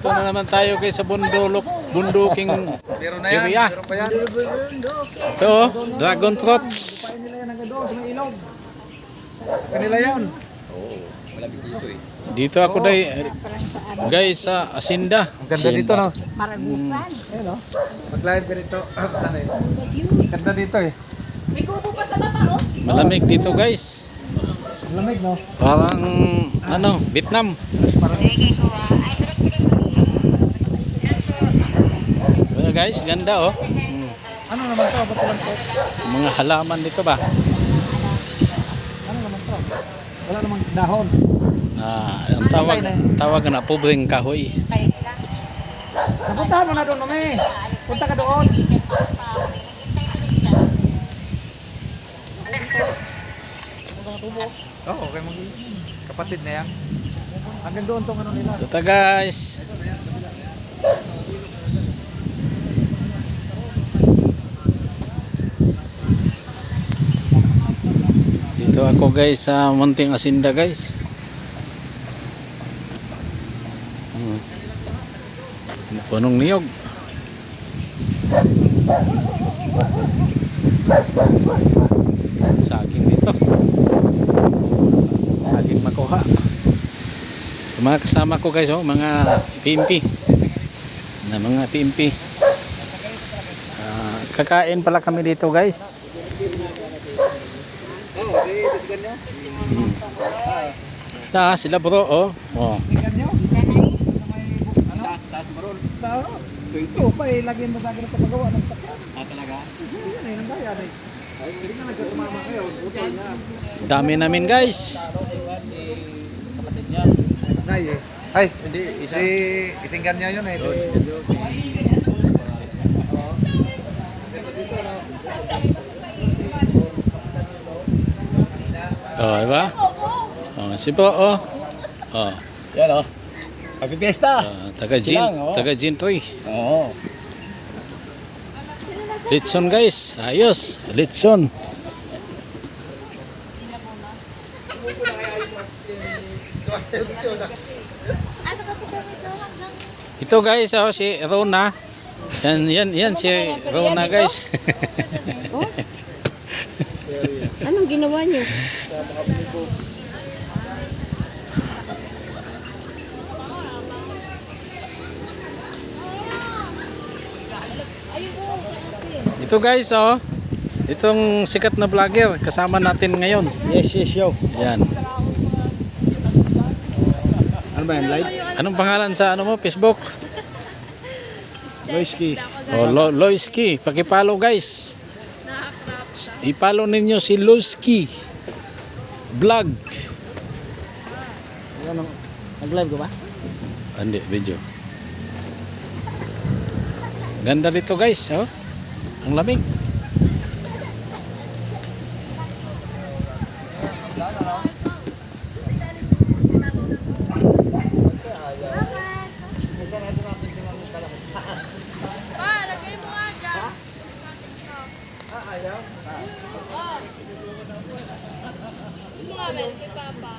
Dito na naman tayo kay sa bunduking Meron na yan. area. Meron pa yan. Ito, oh, dragon fruits. Kanila yan. Dito ako guys sa Asinda. Ang ganda dito, no? Maragusan. Ayan, no? Mag-live ka dito. Saan eh? Ganda dito eh. May kubo pa sa baba, oh. Malamig dito guys. Lamig, no? Parang Vietnam. Well, guys, ganda oh. Ano naman to? Ba't lang to? Mga halaman dito ba? Ano naman to? Wala namang dahon. Ang tawag na pobreng kahoy. Napuntahan mo na doon, Mami. Punta ka doon. Oo, okay mag kapatid na yan. Hanggang doon tong ano nila. Ito guys. Dito ako guys sa Munting Asinda guys. Punong niyog. Saging dito. Saging makuha. Mga kasama ko guys, oh, mga PMP. Mga PMP. Kakain pala kami dito guys. Sila bro, oh. Oh. Ito pa eh, lagi mo sa akin ito magawa ng sakyan. Talaga? Yan eh, nandayan eh. Ay, hindi ka nagkatumama kayo. Utol na. Dami namin guys. Kapatid niya. Nay eh. Ay, hindi. Isinggan niya yun eh. Oh, diba? Oh, si po, oh. Oh. Yan oh. Happy Fiesta! Taga Gin 3. Oo. Litson guys, ayos. Litson. Ito guys, oh, si Rona. Yan si Rona guys. Anong ginawa niyo? Ito guys, oh. Itong sikat na vlogger kasama natin ngayon. Yes, yo. Yan. Ano ba yan, live? Anong pangalan sa ano mo, Facebook? Loiski. Oh, Loiski. Paki-follow guys. I-follow ninyo si Loiski Vlog. Ano, nag-live ko ba? Hindi, video. Ganda dito guys, oh. Ang lamig. Ayaw? Oo. Mga si Papa.